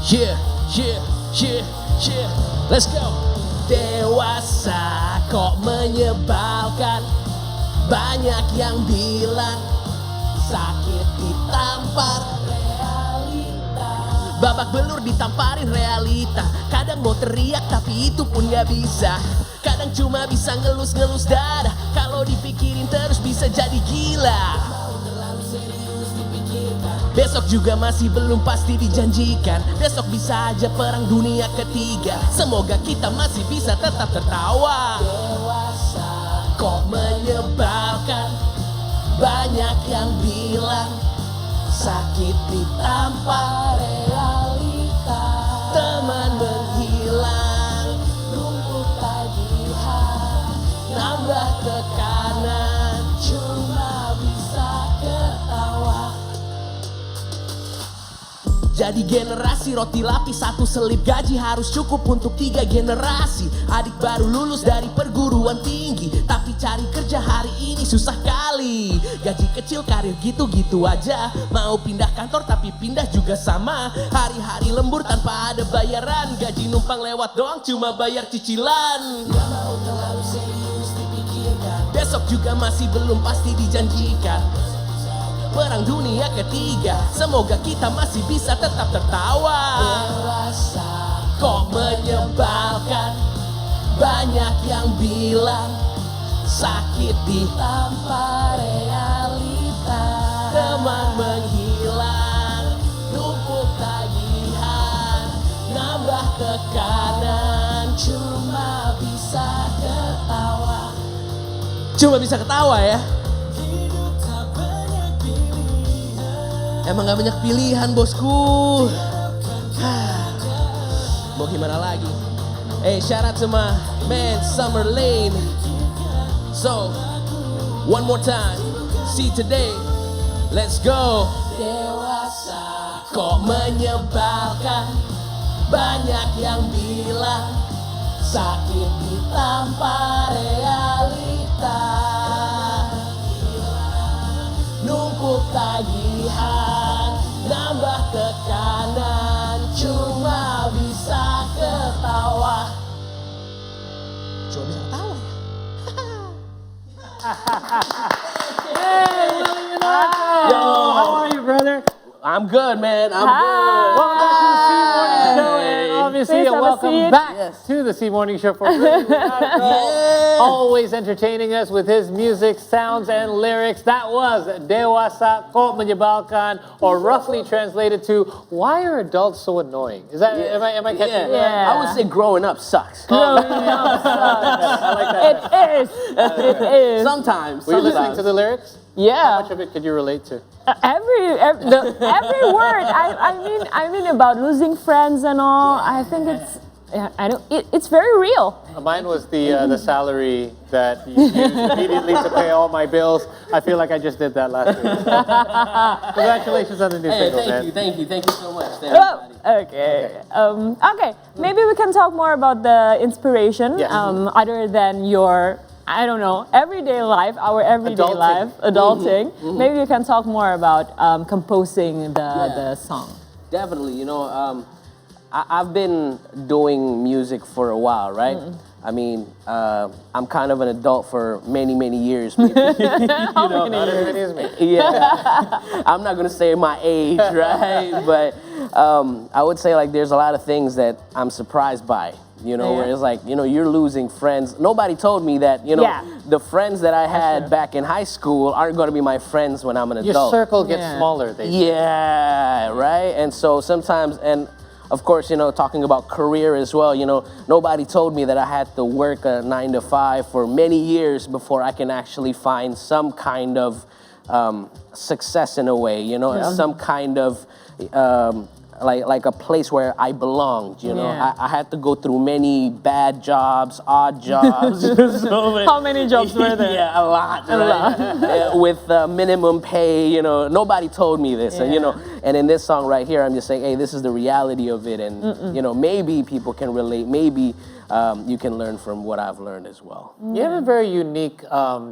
Yeah, yeah, yeah, yeah. Let's go. Dewasa kok menyebalkan. Banyak yang bilang sakit ditampar realita. Babak belur ditamparin realita. Kadang mau teriak tapi itu pun gak bisa. Kadang cuma bisa ngelus-ngelus dada. Kalau dipikirin terus bisa jadi gila. Besok juga masih belum pasti dijanjikan. Besok bisa aja perang dunia ketiga. Semoga kita masih bisa tetap tertawa. Dewasa kok menyebalkan. Banyak yang bilang sakit ditampar realita. Teman menghilang, rumput tagihan, nambah tekanan, cuma bisa ketawa. Jadi generasi roti lapis, satu selip gaji harus cukup untuk 3 generasi. Adik baru lulus dari perguruan tinggi, tapi cari kerja hari ini susah kali. Gaji kecil, karir gitu-gitu aja. Mau pindah kantor tapi pindah juga sama. Hari-hari lembur tanpa ada bayaran. Gaji numpang lewat doang cuma bayar cicilan. Gak mau terlalu serius dipikirkan. Besok juga masih belum pasti dijanjikan. Perang dunia ketiga, semoga kita masih bisa tetap tertawa. Dewasa kok menyebalkan. Banyak yang bilang sakit ditampar realita. Teman menghilang, numpuk tagihan, nambah tekanan, cuma bisa ketawa. Cuma bisa ketawa ya. Emang gak banyak pilihan bosku. Mau gimana lagi? Shout out to my man Summer Lane. So, one more time. See today. Let's go. Dewasa kok menyebalkan. Banyak yang bilang sakit ditampar realita. Numpuk tagihan, nambah tekanan, cuma bisa ketawa. Cuma bisa ketawa ya? Hey, Willy Winarko! Yo. How are you, brother? I'm good, man. I'm Welcome back to the C Morning Show, Hey. and obviously Please have a welcome seat. back Yes. to the C Morning Show for Willy Winarko. Always entertaining us with his music, sounds, and lyrics. That was Dewasa Kok Menyebalkan, or roughly translated to, why are adults so annoying? Is that, am I catching it right? Yeah. I would say growing up sucks. Growing up sucks. I like that. It is. It is. Sometimes. Were you listening to the lyrics? How Yeah. much of it could you relate to? Every word. I mean about losing friends and all. I think it's. Yeah, I know it's very real. Mine was the salary that you used immediately to pay all my bills. I feel like I just did that last week. Congratulations on the new Hey, single, man. thank you so much. to Oh, everybody. okay. Okay. Maybe we can talk more about the inspiration. Yes. Other than your, I don't know, everyday life, our everyday Adulting. life, adulting. Maybe you can talk more about composing the song. Definitely, I've been doing music for a while, right? I mean, I'm kind of an adult for many, many years. Maybe. Not as many as me. Yeah, I'm not gonna say my age, right? But I would say like there's a lot of things that I'm surprised by. Where it's like, you're losing friends. Nobody told me that, Yeah. the friends that I had back in high school aren't gonna be my friends when I'm an Your adult. circle gets Yeah. smaller, they say. Yeah, right? And so sometimes, and of course, talking about career as well, nobody told me that I had to work a 9 to 5 for many years before I can actually find some kind of success in a way, some kind of like a place where I belonged, Yeah. I had to go through many bad jobs, odd jobs. So many. How many jobs were there? Yeah, a lot. Right? With minimum pay, nobody told me this. And, and in this song right here, I'm just saying, hey, this is the reality of it. And, maybe people can relate. Maybe you can learn from what I've learned as well. You have a very unique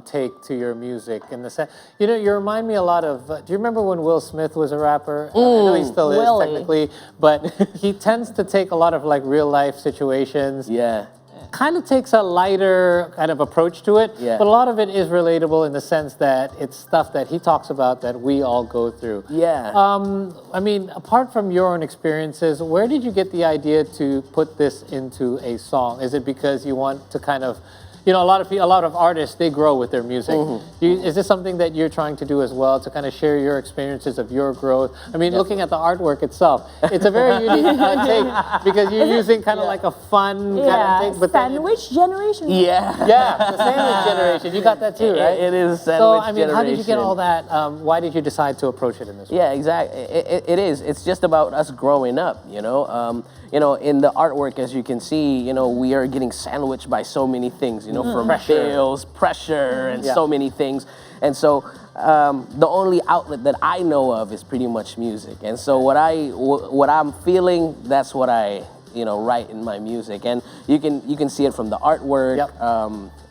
take to your music in the sense, you know, you remind me a lot of, do you remember when Will Smith was a rapper? I know he still is Willie. technically, but he tends to take a lot of like real life situations. Yeah. Kind of takes a lighter kind of approach to it, Yeah. but a lot of it is relatable in the sense that it's stuff that he talks about that we all go through. Yeah. I mean, apart from your own experiences, where did you get the idea to put this into a song? Is it because you want to kind of, you know, a lot of artists, they grow with their music. Is this something that you're trying to do as well, to kind of share your experiences of your growth? I mean, looking at the artwork itself, it's a very unique take because you're using kind of like a fun kind of take. But sandwich generation. Yeah. yeah, the sandwich generation. You got that too, right? It is sandwich So, I mean, how did you get generation. all that? Why did you decide to approach it in this way? Yeah, exactly. It is. It's just about us growing up, you know. In the artwork, as you can see, you know, we are getting sandwiched by so many things, you know, from bills, pressure, and so many things. And so the only outlet that I know of is pretty much music. And so what I'm feeling, that's what I, you know, write in my music. And you can see it from the artwork.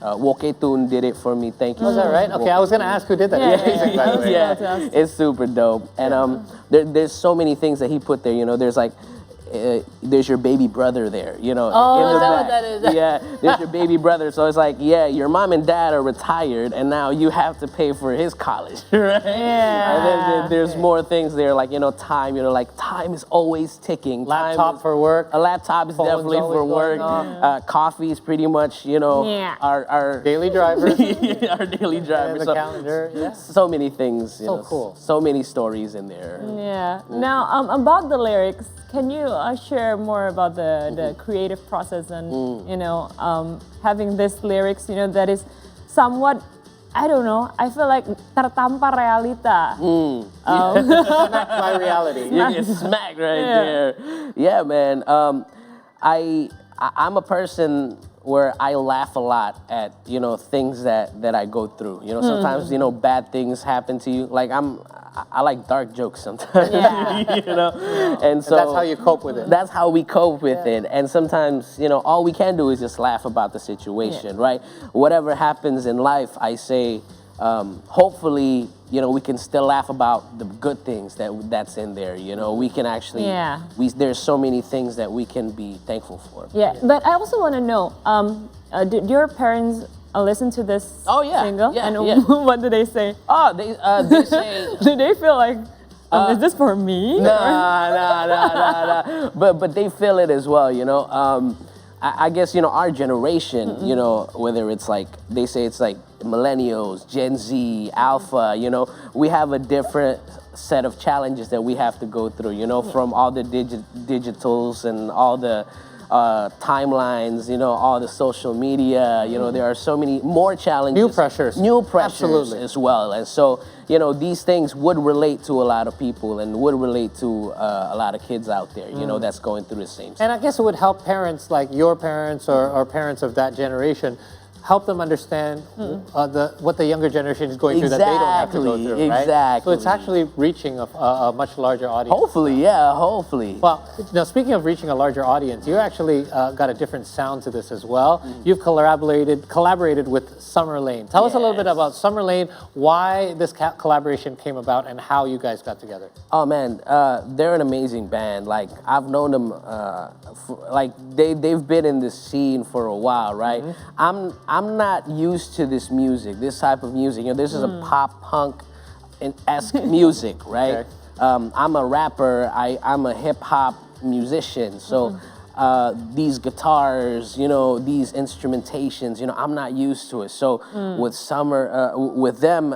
Woketun did it for me. Thank you. Was that right? Okay, I was going to ask who did that. Amazing, by the way. Yeah, it's super dope. And there's so many things that he put there. You know, there's like, there's your baby brother there, you know. Oh, in the is that what back. that is? Yeah, there's your baby brother. So it's like, yeah, your mom and dad are retired, and now you have to pay for his college, right? Yeah. And then there's more things there, like, you know, time. You know, like time is always ticking. Laptop for work. A laptop is Phone's definitely for always work. going Coffee is pretty much, you know, Yeah. our Daily driver. our daily driver. And the calendar. Yeah. So many things. You So know, cool. So many stories in there. Yeah. Now, about the lyrics, can you share more about the creative process and you know having this lyrics, you know, that is somewhat, I don't know, I feel like tertampar realita. Smacked by reality. You get smacked right there. Yeah, man. I'm a person where I laugh a lot at, you know, things that I go through. You know, sometimes, you know, bad things happen to you. Like I like dark jokes sometimes. Yeah. You know, and so That's how you cope with it. That's how we cope with it. And sometimes, you know, all we can do is just laugh about the situation, right? Whatever happens in life, I say, hopefully, you know, we can still laugh about the good things that's in there. You know, we can actually, there's so many things that we can be thankful for. Yeah, but I also want to know, did your parents listen to this single? Yeah, and yeah. what do they say? Oh, they say, Do they feel like, is this for me? nah. But they feel it as well, you know. I guess, you know, our generation, you know, whether it's like, they say it's like millennials, Gen Z, Alpha, you know, we have a different set of challenges that we have to go through, you know, from all the digitals and all the timelines, you know, all the social media, you know, there are so many more challenges. New pressures Absolutely. as well. And so, you know, these things would relate to a lot of people and would relate to a lot of kids out there, you know, that's going through the same stuff. And I guess it would help parents like your parents or parents of that generation, help them understand what the younger generation is going through that they don't have to go through, right? Exactly. So it's actually reaching a much larger audience. Hopefully, yeah, hopefully. Well, now speaking of reaching a larger audience, you actually got a different sound to this as well. You've collaborated with Summer Lane. Tell us a little bit about Summer Lane, why this collaboration came about, and how you guys got together. Oh man, they're an amazing band. Like I've known them, like they've been in this scene for a while, right? I'm not used to this music, this type of music. You know, this is a pop punk-esque music, right? Okay. I'm a rapper. I'm a hip hop musician, so. These guitars, you know, these instrumentations, you know, I'm not used to it. So with Summer, with them,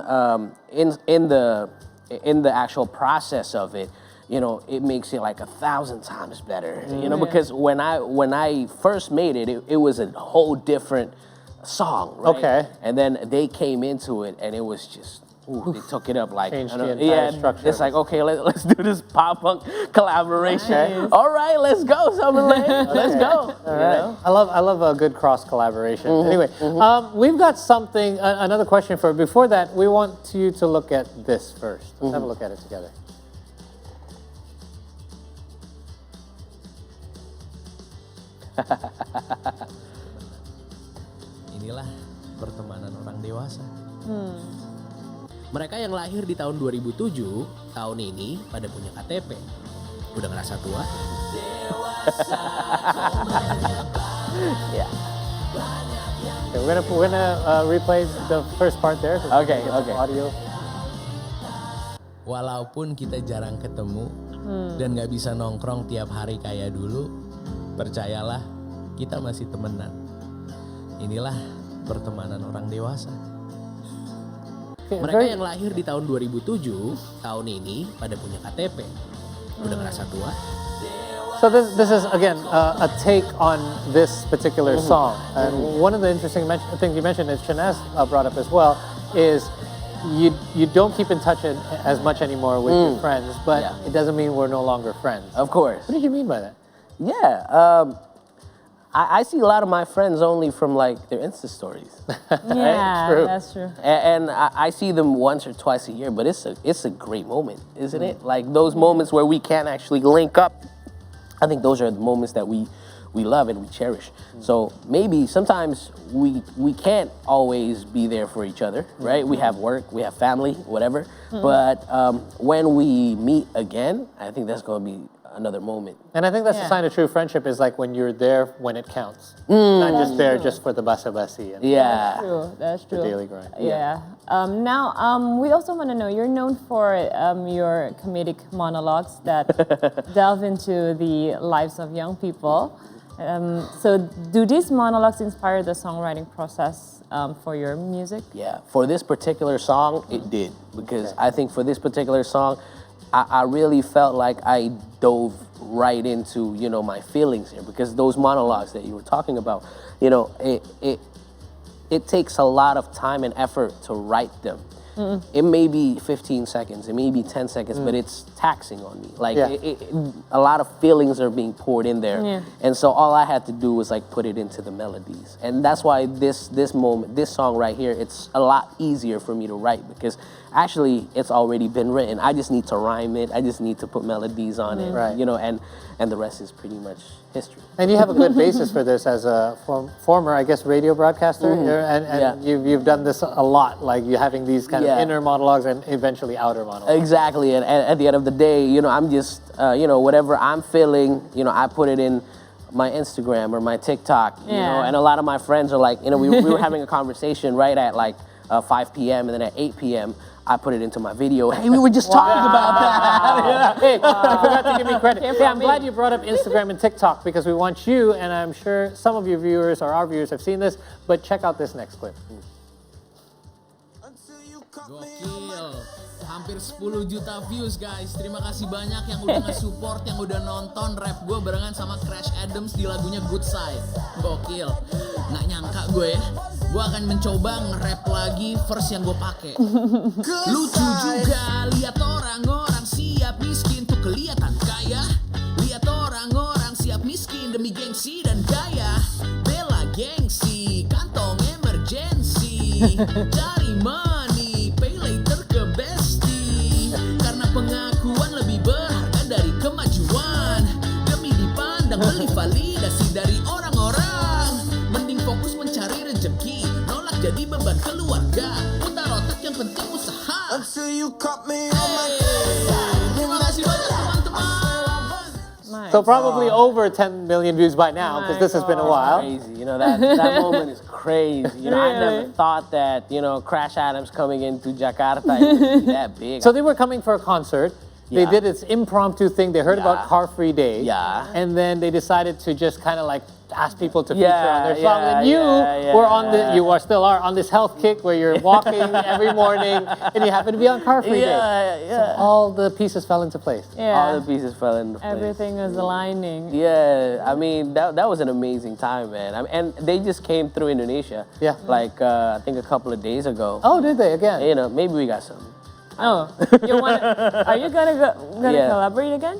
in the actual process of it, you know, it makes it like 1,000 times better. You know, because when I first made it, it was a whole different song, right? Okay. And then they came into it, and it was just. Ooh, they took it up like, Changed the entire structure. It's like, okay, let's do this pop punk collaboration. Nice. All right, let's go, Summer Lane. Let's go. All right. I love a good cross collaboration. Anyway, we've got something, another question for. Before that, we want you to look at this first. Let's have a look at it together. Mereka yang lahir di tahun 2007, tahun ini pada punya KTP. Udah ngerasa tua? Yeah. Okay, we're gonna replay the first part there. Okay. Audio. Walaupun kita jarang ketemu dan gak bisa nongkrong tiap hari kayak dulu, percayalah kita masih temenan. Inilah pertemanan orang dewasa. Mereka yang lahir di tahun 2007, tahun ini pada punya KTP. Udah ngerasa tua? So this is again a take on this particular song. And one of the interesting things you mentioned, as Shahnaz brought up as well, is you don't keep in touch as much anymore with your friends, but it doesn't mean we're no longer friends. Of course. What did you mean by that? Yeah. I see a lot of my friends only from like their Insta stories. Yeah, True. that's true. And I see them once or twice a year, but it's a great moment, isn't it? Like those moments where we can't actually link up. I think those are the moments that we love and we cherish. So maybe sometimes we can't always be there for each other, right? We have work, we have family, whatever. But when we meet again, I think that's going to be another moment. And I think that's a sign of true friendship is like when you're there when it counts. Not just there just for the basa-basi and Yeah. That's true. the daily grind. Yeah. Now, we also want to know, you're known for your comedic monologues that delve into the lives of young people. So do these monologues inspire the songwriting process for your music? Yeah, for this particular song, it did. Because I think for this particular song, I really felt like I dove right into, my feelings here. Because those monologues that you were talking about, it takes a lot of time and effort to write them. It may be 15 seconds, it may be 10 seconds, but it's taxing on me. Like a lot of feelings are being poured in there. Yeah. And so all I had to do was like put it into the melodies. And that's why this song right here, it's a lot easier for me to write because actually it's already been written. I just need to rhyme it. I just need to put melodies on it, Right. and the rest is pretty much history. And you have a good basis for this as a former, I guess, radio broadcaster. And you've done this a lot, like you having these kind of inner monologues and eventually outer monologues. Exactly, and at the end of the day, I'm just, whatever I'm feeling, I put it in my Instagram or my TikTok, and a lot of my friends are like, we were having a conversation right at like 5 p.m. and then at 8 p.m. I put it into my video. Hey, we were just talking about that. Hey, you forgot to give me credit. Hey, I'm glad you brought up Instagram and TikTok because we want you, and I'm sure some of your viewers or our viewers have seen this, but check out this next clip. Gokil. Hampir 10 juta views guys. Terima kasih banyak yang udah nge-support, yang udah nonton rap gue barengan sama Crash Adams di lagunya Good Side. Gokil. Nggak nyangka gue ya. Gue akan mencoba nge-rap lagi verse yang gue pakai. Lucu juga lihat orang-orang siap miskin tuh kelihatan kaya. Lihat orang-orang siap miskin demi gengsi dan gaya. Bela gengsi, kantong emergency. Cari money, pay later ke bestie. Karena pengakuan lebih berharga dari kemajuan. Demi dipandang beli validasi dari orang-orang. Mending fokus mencari rezeki, nolak jadi beban keluarga. Putar otak yang penting usaha. Until you caught me on my Terima kasih banyak teman-teman. Nice. So probably over 10 million views by now because this has been a while. Crazy, that moment is crazy. I never thought that, Crash Adams coming into Jakarta it would be that big. So they were coming for a concert. They Yeah. did this impromptu thing. They heard about Car Free Day. Yeah. And then they decided to just kind of like ask people to feature Yeah, on their song. yeah, And you yeah, were on you are still are on this health kick where you're walking every morning and you happen to be on Car Free Day. Yeah. All the pieces fell into place. All the Yeah. pieces fell into place. Everything was aligning. Yeah, I mean that was an amazing time, man. And they just came through Indonesia. Yeah. Like I think a couple of days ago. Oh, did they again? Maybe we got some. Oh, are you gonna Yeah. collaborate again?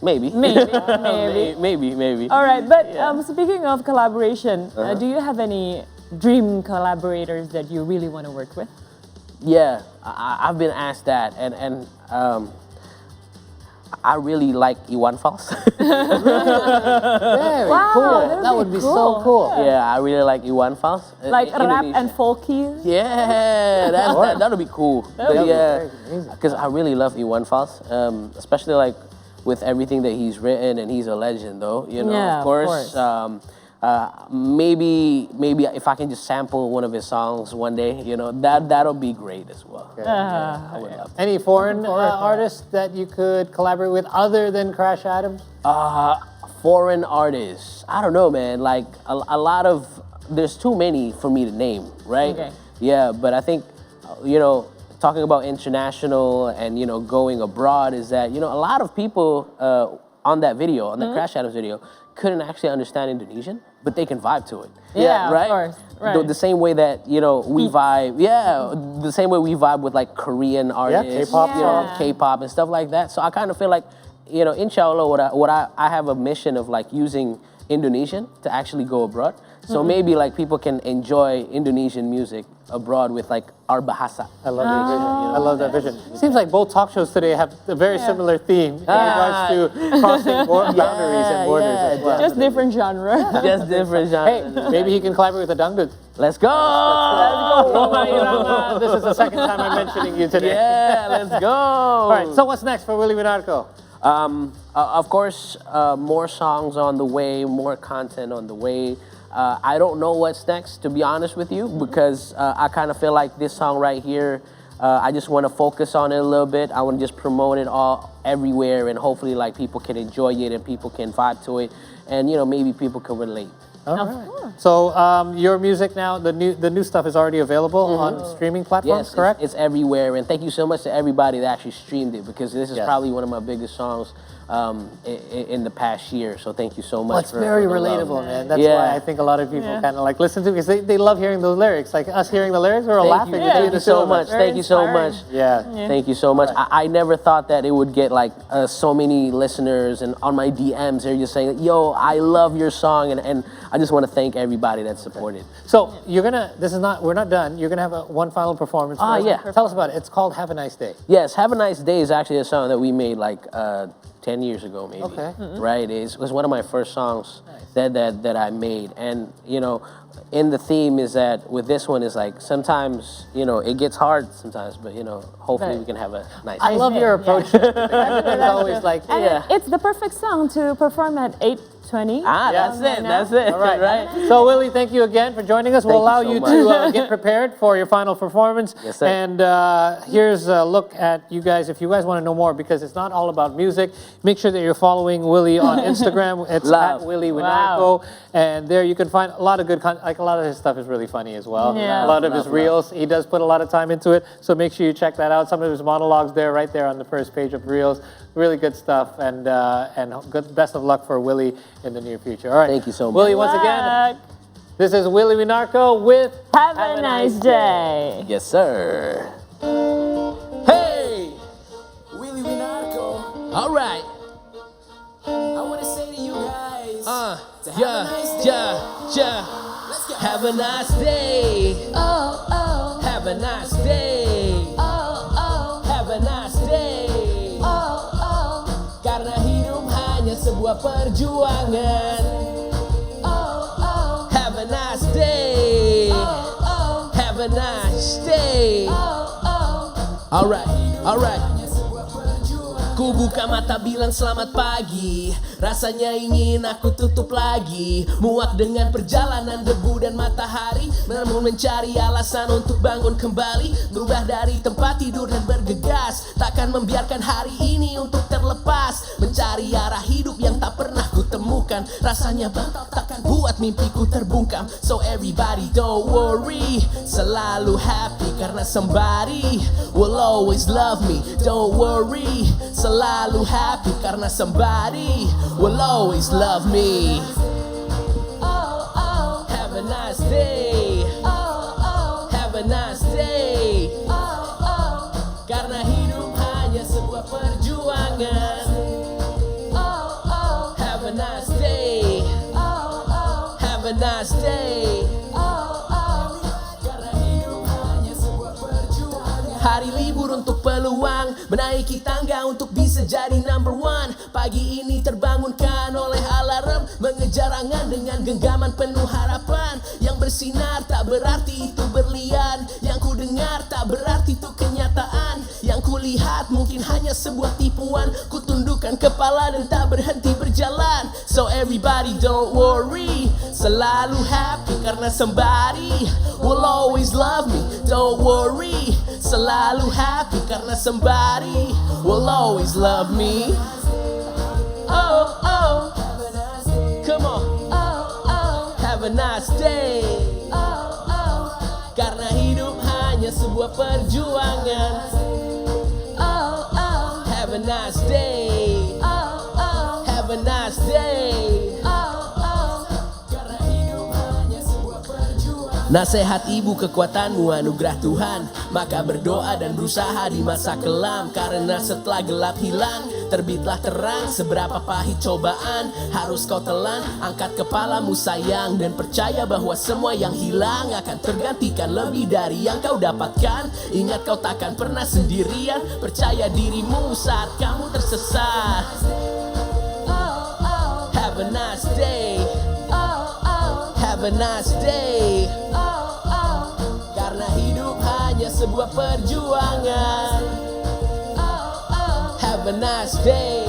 Maybe. Maybe. All right, but speaking of collaboration, do you have any dream collaborators that you really want to work with? Yeah, I've been asked that, and I really like Iwan Fals. Very Wow, cool. That would be so cool. Yeah, I really like Iwan Fals. Like rap Indonesian. and folky. Yeah, that'll be cool. That would be Yeah, very amazing. because I really love Iwan Fals, especially like with everything that he's written, and he's a legend, though. You know, Yeah, of of course. course. Maybe if I can just sample one of his songs one day, you know, that'll be great as well. I would love. Any foreign artists that you could collaborate with other than Crash Adams? Foreign artists, I don't know, man. Like a lot of, there's too many for me to name, right? Okay. Yeah, but I think, you know, talking about international and, you know, going abroad is that, you know, a lot of people on that video, on the Crash Adams video, couldn't actually understand Indonesian, but they can vibe to it. Yeah, of right? course, right. The same way that, you know, we vibe, the same way we vibe with like Korean artists, K-pop you know, songs. K-pop and stuff like that. So I kind of feel like, you know, inshallah, I have a mission of like using Indonesian to actually go abroad. So maybe like people can enjoy Indonesian music abroad with like our bahasa. I love that vision. I love that vision. Seems like both talk shows today have a very similar theme in regards to crossing boundaries and borders as well. Just different genre. Just different Hey, genres. maybe he can collaborate with a dangdut. Let's go! Roma Irama, this is the second time I'm mentioning you today. Yeah, let's go! All right, so what's next for Willy Winarko? Of course, more songs on the way, more content on the way. I don't know what's next, to be honest with you, because I kind of feel like this song right here, I just want to focus on it a little bit. I want to just promote it all everywhere, and hopefully like people can enjoy it and people can vibe to it, and you know, maybe people can relate. All right. So your music now, the new stuff is already available on streaming platforms, Yes, correct? it's everywhere, and thank you so much to everybody that actually streamed it, because this is Yes. probably one of my biggest songs in the past year. So thank you so much. Well, it's for very the love. relatable, man. That's Yeah. why I think a lot of people kind of like listen to it, because they love hearing those lyrics. Like us hearing the lyrics, we're all Thank laughing. you, between thank the you two so of us. much. Very Thank you so inspiring. much. Yeah. Thank you so much. I never thought that it would get like so many listeners, and on my DMs they're just saying, "Yo, I love your song," and I just want to thank everybody that supported. So you're gonna. We're not done. You're gonna have one final performance. Ah, for us. yeah. Tell us about it. It's called "Have a Nice Day." Yes, "Have a Nice Day" is actually a song that we made like 10 years ago, maybe. Okay. Right? It was one of my first songs that I made, and you know, in the theme is that with this one is like sometimes, you know, it gets hard sometimes, but you know, hopefully we can have a nice. I love your approach. It's always like, And Yeah. it's the perfect song to perform at 8:20. Ah, Yeah. that's it. That's it. all right. Right. So Willy, thank you again for joining us. We'll allow Thank you you so to get prepared for your final performance. Yes, sir. And here's a look at you guys. If you guys want to know more, because it's not all about music, make sure that you're following Willy on Instagram. It's Love. at Willy Winarko, and there you can find a lot of good content. Like a lot of his stuff is really funny as well. Yeah. A lot of his Love. reels, he does put a lot of time into it. So make sure you check that out. Some of his monologues there, right there on the first page of reels. Really good stuff, and best of luck for Willy in the near future. All right. Thank you so much. Willy, once again, this is Willy Winarko with Have a nice day. Yes, sir. Hey, Willy Winarko. All right. I want to say to you guys, to have a nice day. Let's go. Have a nice day. Have a nice day. Have a nice day. Karena hidup hanya sebuah perjuangan. Have a nice day. Have a nice day. Alright, alright. Ku buka mata bilang selamat pagi. Rasanya ingin aku tutup lagi. Muak dengan perjalanan debu dan matahari, namun mencari alasan untuk bangun kembali. Berubah dari tempat tidur dan bergegas. Takkan membiarkan hari ini untuk terlepas. Mencari arah hidup yang tak pernah ku temukan. Rasanya bantal takkan buat mimpiku terbungkam. So everybody don't worry, selalu happy karena somebody will always love me. Don't worry, selalu happy karena somebody will always love me. Have a nice day. Have a nice day. Karena hidup hanya sebuah perjuangan. Have a nice day. Have a nice day. Karena hidup hanya sebuah perjuangan. Hari libur untuk peluang, menaiki tangga untuk bisa jadi number one. Pagi ini terbangunkan oleh alarm, mengejar angan dengan genggaman penuh harapan. Yang bersinar tak berarti itu berlian, yang ku dengar tak berarti itu kenyataan. Yang ku lihat mungkin hanya sebuah tipuan, ku tundukkan kepala dan tak berhenti berjalan. So everybody don't worry, selalu happy karena somebody will always love me. Don't worry, selalu happy karena somebody will always love me. Oh, oh, come on, have a nice day. Karena hidup hanya sebuah perjuangan. Have a nice day. Have a nice day. Karena hidup hanya sebuah perjuangan. Nasihat ibu kekuatanmu anugerah Tuhan, maka berdoa dan berusaha di masa kelam. Karena setelah gelap hilang, terbitlah terang. Seberapa pahit cobaan harus kau telan. Angkat kepalamu sayang dan percaya bahwa semua yang hilang akan tergantikan lebih dari yang kau dapatkan. Ingat kau takkan pernah sendirian, percaya dirimu saat kamu tersesat. Have a nice day. Have a nice day. Karena hidup hanya sebuah perjuangan. Have a nice day.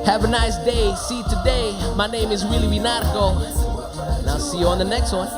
Have a nice day. See you today. My name is Willy Winarko. And I'll see you on the next one.